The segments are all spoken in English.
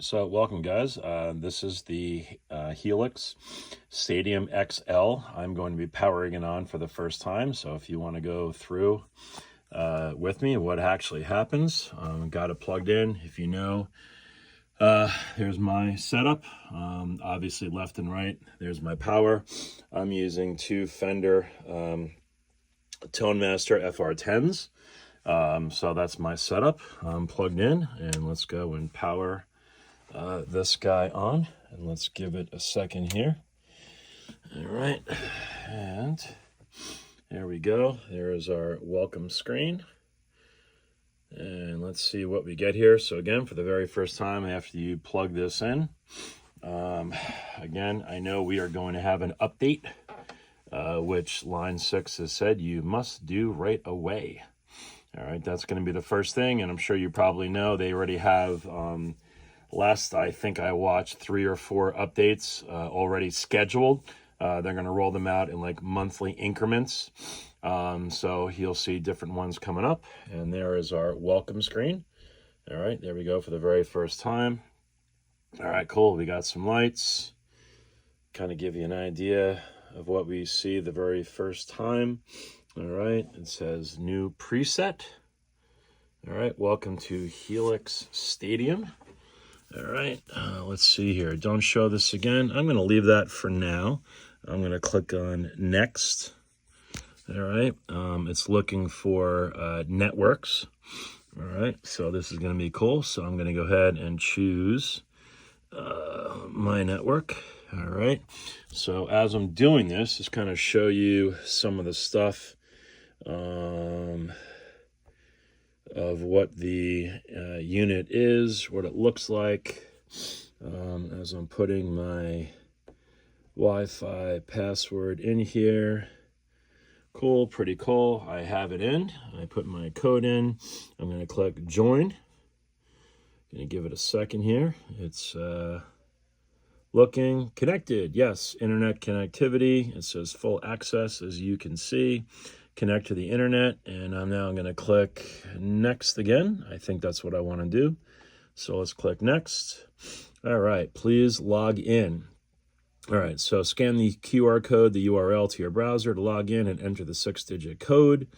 right, so welcome guys. This is the Helix Stadium XL. I'm going to be powering it on for the first time, so if you want to go through with me what actually happens, got it plugged in. If you know, there's my setup, obviously left and right. There's my power. I'm using two Fender ToneMaster FR10s. So that's my setup. I'm plugged in, and let's go and power this guy on, and let's give it a second here. All right, and there we go. There is our welcome screen, and let's see what we get here. So again, for the very first time after you plug this in, again, I know we are going to have an update, which Line6 has said you must do right away. All right, that's going to be the first thing, and I'm sure you probably know they already have last I think I watched 3 or 4 updates already scheduled. They're going to roll them out in like monthly increments. So you'll see different ones coming up. And there is our welcome screen. All right, there we go for the very first time. All right, cool. We got some lights. Kind of give you an idea of what we see the very first time. All right, it says new preset. All right, welcome to Helix Stadium. All right, let's see here. Don't show this again. I'm going to leave that for now. I'm going to click on next. All right, it's looking for networks. All right, so this is going to be cool. So I'm going to go ahead and choose my network. All right, so as I'm doing this, just kind of show you some of the stuff of what the unit is, what it looks like, as I'm putting my Wi-Fi password in here. Cool, pretty cool. I have it in. I put my code in. I'm going to click join. Going to give it a second here. It's looking connected. Yes, internet connectivity. It says full access, as you can see. Connect to the internet, and I'm now going to click next again. I think that's what I want to do. So let's click next. All right, please log in. All right, so scan the QR code, the URL to your browser to log in and enter the 6-digit code.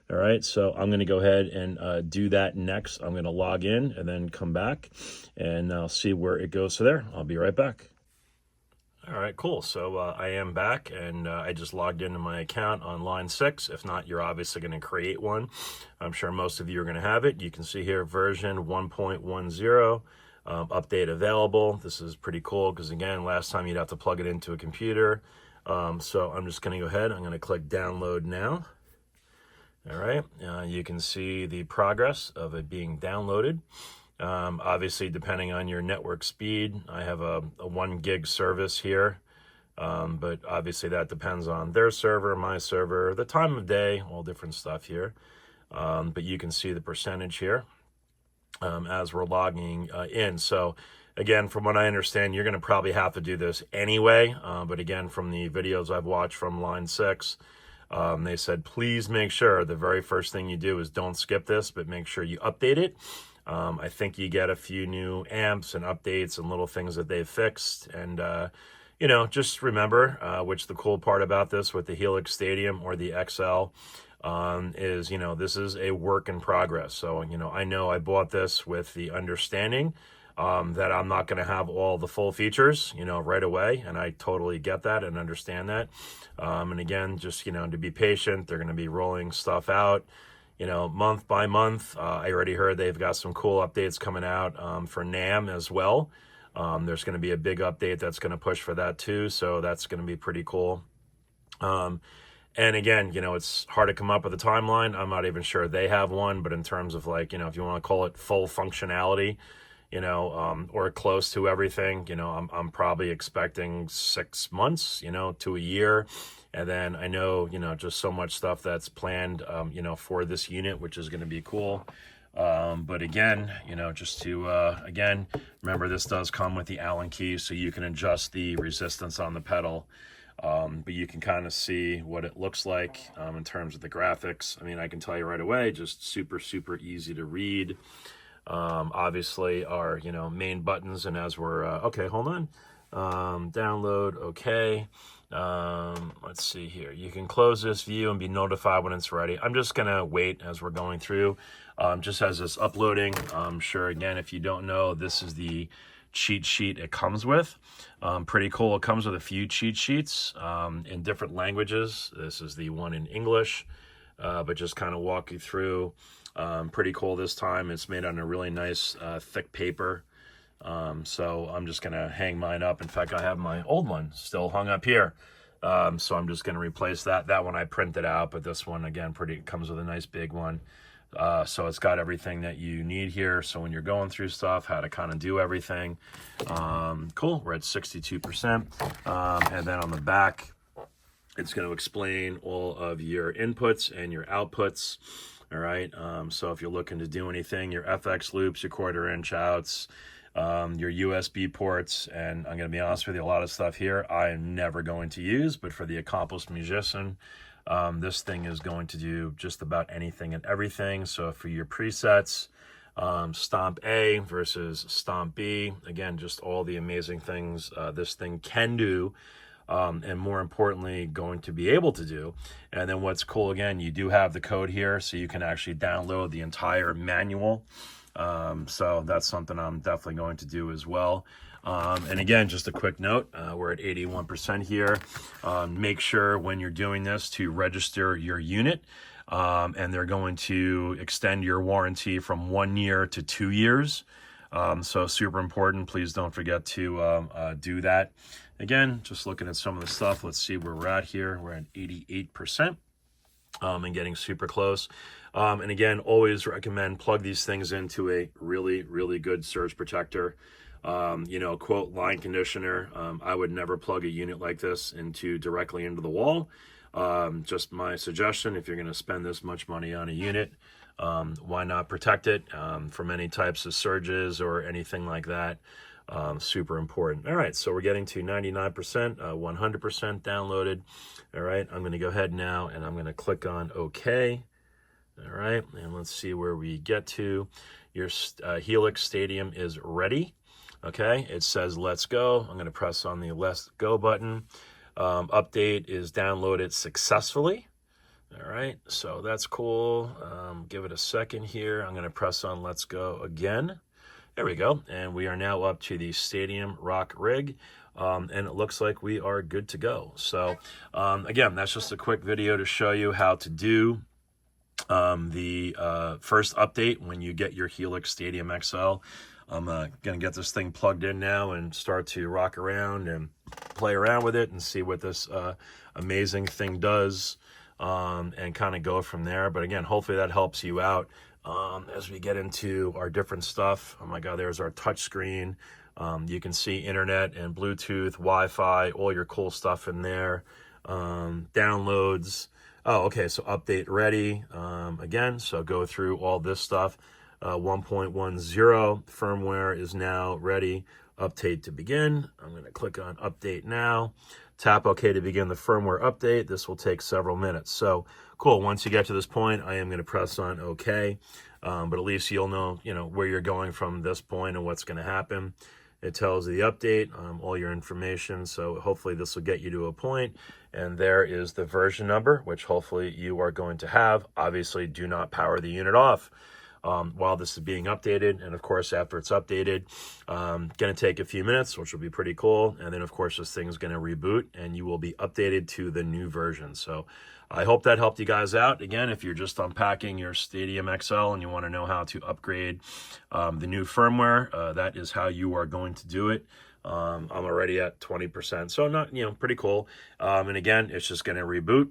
All right, so I'm going to go ahead and do that next. I'm going to log in and then come back, and I'll see where it goes to there. I'll be right back. All right, cool. So I am back, and I just logged into my account on Line6. If not, you're obviously going to create one. I'm sure most of you are going to have it. You can see here version 1.10, update available. This is pretty cool because, again, last time you'd have to plug it into a computer. So I'm just going to go ahead. I'm going to click download now. All right, you can see the progress of it being downloaded. Obviously, depending on your network speed, I have a 1 gig service here, but obviously that depends on their server, my server, the time of day, all different stuff here. But you can see the percentage here as we're logging in. So again, from what I understand, you're going to probably have to do this anyway. But again, from the videos I've watched from Line6, they said, please make sure the very first thing you do is don't skip this, but make sure you update it. I think you get a few new amps and updates and little things that they've fixed. And, you know, just remember, which the cool part about this with the Helix Stadium or the XL is, you know, this is a work in progress. So, you know I bought this with the understanding that I'm not going to have all the full features, you know, right away. And I totally get that and understand that. And again, just, you know, to be patient, they're going to be rolling stuff out, you know, month by month. I already heard they've got some cool updates coming out for NAM as well. There's going to be a big update that's going to push for that too. So that's going to be pretty cool. And again, you know, it's hard to come up with a timeline. I'm not even sure they have one, but in terms of like, you know, if you want to call it full functionality, you know, or close to everything, you know, I'm probably expecting 6 months, you know, to a year. And then I know, you know, just so much stuff that's planned, you know, for this unit, which is going to be cool. But again, you know, just to, again, remember this does come with the Allen key, so you can adjust the resistance on the pedal. But you can kind of see what it looks like in terms of the graphics. I mean, I can tell you right away, just super, super easy to read. obviously our, you know, main buttons. And as we're, okay, hold on. Download, okay. Let's see here. You can close this view and be notified when it's ready. I'm just gonna wait as we're going through, just as it's uploading. I'm sure, again, if you don't know, this is the cheat sheet it comes with. Pretty cool. It comes with a few cheat sheets in different languages. This is the one in English, but just kind of walk you through. Pretty cool this time. It's made on a really nice thick paper. So I'm just going to hang mine up. In fact, I have my old one still hung up here. So I'm just going to replace that. That one I printed out, but this one, again, comes with a nice big one. So it's got everything that you need here. So when you're going through stuff, how to kind of do everything. Cool. We're at 62%. And then on the back, it's going to explain all of your inputs and your outputs. All right. So if you're looking to do anything, your FX loops, your quarter-inch outs, your USB ports, and I'm going to be honest with you, a lot of stuff here I am never going to use, but for the accomplished musician, this thing is going to do just about anything and everything. So for your presets, Stomp A versus Stomp B, again, just all the amazing things this thing can do. And more importantly, going to be able to do. And then what's cool, again, you do have the code here, so you can actually download the entire manual. So that's something I'm definitely going to do as well. And again, just a quick note, we're at 81% here. Make sure when you're doing this to register your unit. And they're going to extend your warranty from 1 year to 2 years. So super important. Please don't forget to do that. Again, just looking at some of the stuff. Let's see where we're at here. We're at 88%. And getting super close. And again, always recommend plug these things into a really, really good surge protector. You know, quote, line conditioner. I would never plug a unit like this directly into the wall. Just my suggestion, if you're going to spend this much money on a unit, why not protect it from any types of surges or anything like that. Super important. All right, so we're getting to 99%, 100% downloaded. All right, I'm going to go ahead now and I'm going to click on OK. All right, and let's see where we get to. Your Helix Stadium is ready. Okay, it says let's go. I'm going to press on the let's go button. Update is downloaded successfully. All right, so that's cool. Give it a second here. I'm going to press on let's go again. There we go. And we are now up to the Stadium Rock rig. And it looks like we are good to go. So again, that's just a quick video to show you how to do the first update when you get your Helix Stadium XL. I'm going to get this thing plugged in now and start to rock around and play around with it and see what this amazing thing does, and kind of go from there. But again, hopefully that helps you out as we get into our different stuff. Oh my God, there's our touch screen. You can see internet and Bluetooth, Wi-Fi, all your cool stuff in there. Downloads. Oh, okay, so update ready. Again, so go through all this stuff. 1.10 firmware is now ready. Update to begin. I'm going to click on update now. Tap OK to begin the firmware update. This will take several minutes. So cool. Once you get to this point, I am going to press on OK. But at least you'll know, where you're going from this point and what's going to happen. It tells the update, all your information. So hopefully this will get you to a point. And there is the version number, which hopefully you are going to have. Obviously, do not power the unit off while this is being updated. And of course, after it's updated, going to take a few minutes, which will be pretty cool. And then of course, this thing is going to reboot and you will be updated to the new version. So I hope that helped you guys out. Again, if you're just unpacking your Stadium XL and you want to know how to upgrade the new firmware, that is how you are going to do it. I'm already at 20%, so not, pretty cool. And again, it's just going to reboot.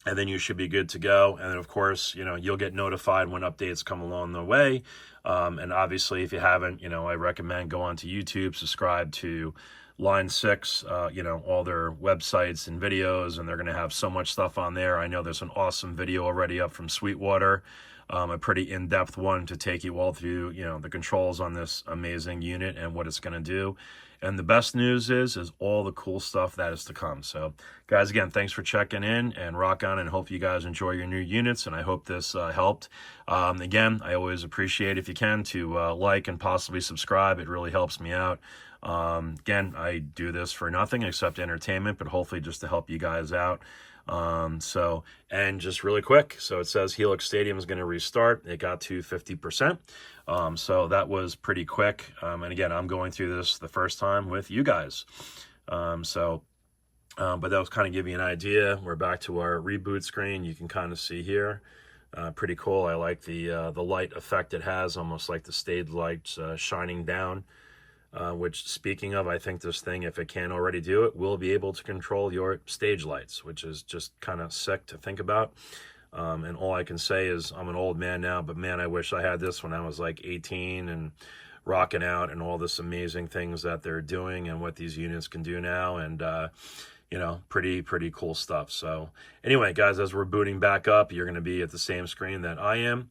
And then you should be good to go. And then, of course, you'll get notified when updates come along the way. And obviously, if you haven't, I recommend go onto YouTube, subscribe to Line6, all their websites and videos, and they're going to have so much stuff on there. I know there's an awesome video already up from Sweetwater a pretty in-depth one to take you all through, the controls on this amazing unit and what it's going to do. And the best news is all the cool stuff that is to come. So guys, again, thanks for checking in, and rock on, and hope you guys enjoy your new units. And I hope this helped. Again, I always appreciate if you can to like and possibly subscribe. It really helps me out. Again, I do this for nothing except entertainment, but hopefully just to help you guys out. And just really quick, so it says Helix Stadium is going to restart. It got to 50%. So that was pretty quick. And again, I'm going through this the first time with you guys. But that was kind of give you an idea. We're back to our reboot screen. You can kind of see here. Pretty cool. I like the light effect it has, almost like the stage lights shining down. Which, speaking of, I think this thing, if it can't already do it, will be able to control your stage lights, which is just kind of sick to think about. And all I can say is I'm an old man now, but man, I wish I had this when I was like 18 and rocking out and all this amazing things that they're doing and what these units can do now. And, pretty cool stuff. So anyway, guys, as we're booting back up, you're going to be at the same screen that I am,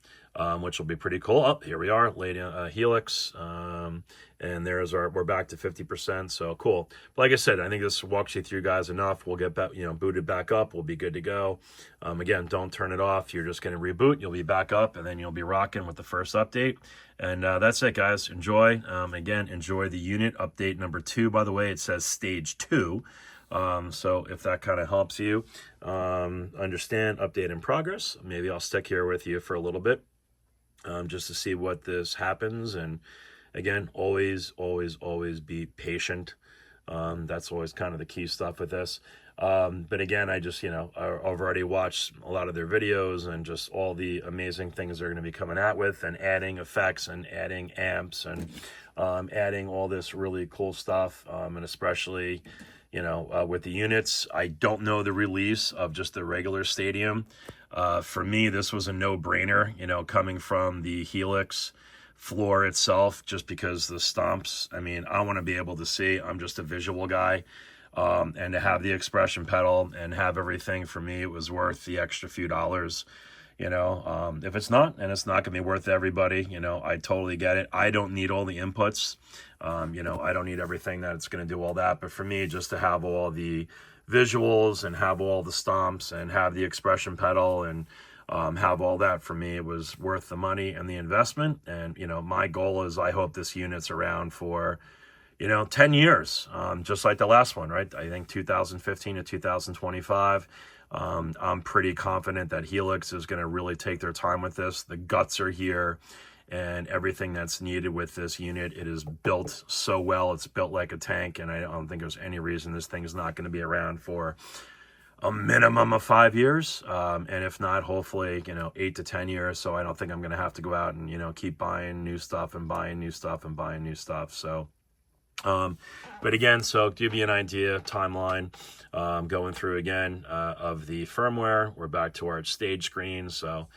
which will be pretty cool. Oh, here we are, Helix. And we're back to 50%. So cool. But like I said, I think this walks you through, guys, enough. We'll get back, booted back up. We'll be good to go. Again, don't turn it off. You're just going to reboot. You'll be back up, and then you'll be rocking with the first update. And that's it, guys. Enjoy. Again, enjoy the unit update number 2. By the way, it says stage 2. So if that kind of helps you understand update in progress, maybe I'll stick here with you for a little bit just to see what this happens. And again, always be patient. That's always kind of the key stuff with this. But again, I just, I've already watched a lot of their videos and just all the amazing things they're going to be coming out with, and adding effects and adding amps and adding all this really cool stuff. And especially, with the units, I don't know the release of just the regular stadium. For me, this was a no-brainer, coming from the Helix floor itself, just because the stomps, I want to be able to see. I'm just a visual guy. And to have the expression pedal and have everything, for me, it was worth the extra few dollars. If it's not, and it's not going to be worth everybody, I totally get it. I don't need all the inputs. I don't need everything that it's going to do all that. But for me, just to have all the visuals and have all the stomps and have the expression pedal and have all that, for me, it was worth the money and the investment. And, my goal is, I hope this unit's around for, 10 years, just like the last one, right? I think 2015 to 2025. I'm pretty confident that Helix is going to really take their time with this. The guts are here, and everything that's needed with this unit, it is built so well. It's built like a tank, and I don't think there's any reason this thing is not going to be around for a minimum of 5 years. And if not, hopefully, 8 to 10 years. So I don't think I'm going to have to go out and, keep buying new stuff and buying new stuff and buying new stuff. So, but again, so to give you an idea, timeline, going through again, of the firmware, we're back to our stage screen. So,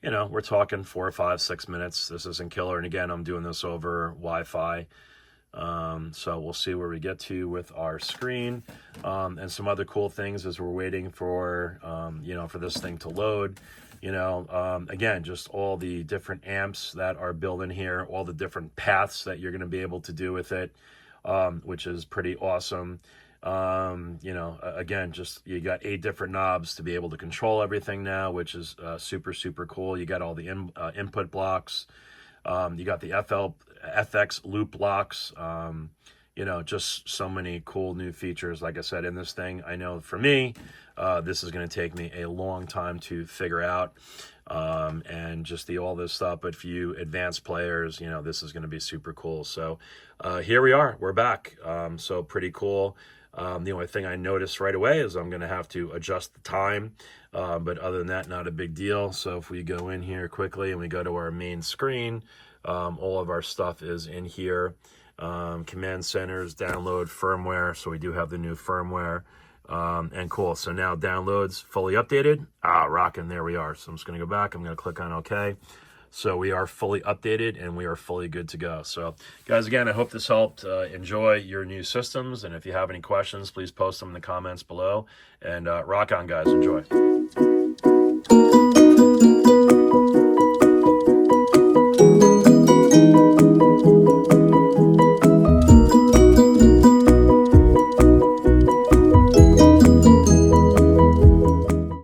we're talking 4, 5, 6 minutes. This isn't killer. And again, I'm doing this over Wi-Fi. So we'll see where we get to with our screen. And some other cool things as we're waiting for, for this thing to load. Again, just all the different amps that are built in here, all the different paths that you're going to be able to do with it, which is pretty awesome. Again, just you got 8 different knobs to be able to control everything now, which is super cool. You got all the input blocks. You got the FX loop blocks. Just so many cool new features, like I said, in this thing. I know for me, this is going to take me a long time to figure out, and just all this stuff. But for you advanced players, this is going to be super cool. So here we are. We're back. So pretty cool. The only thing I noticed right away is I'm going to have to adjust the time. But other than that, not a big deal. So if we go in here quickly and we go to our main screen, all of our stuff is in here. Command centers, download firmware. So we do have the new firmware. And cool. So now downloads fully updated. Rocking. There we are. So I'm just going to go back. I'm going to click on OK. So we are fully updated and we are fully good to go. So guys, again, I hope this helped. Enjoy your new systems. And if you have any questions, please post them in the comments below. And rock on, guys. Enjoy.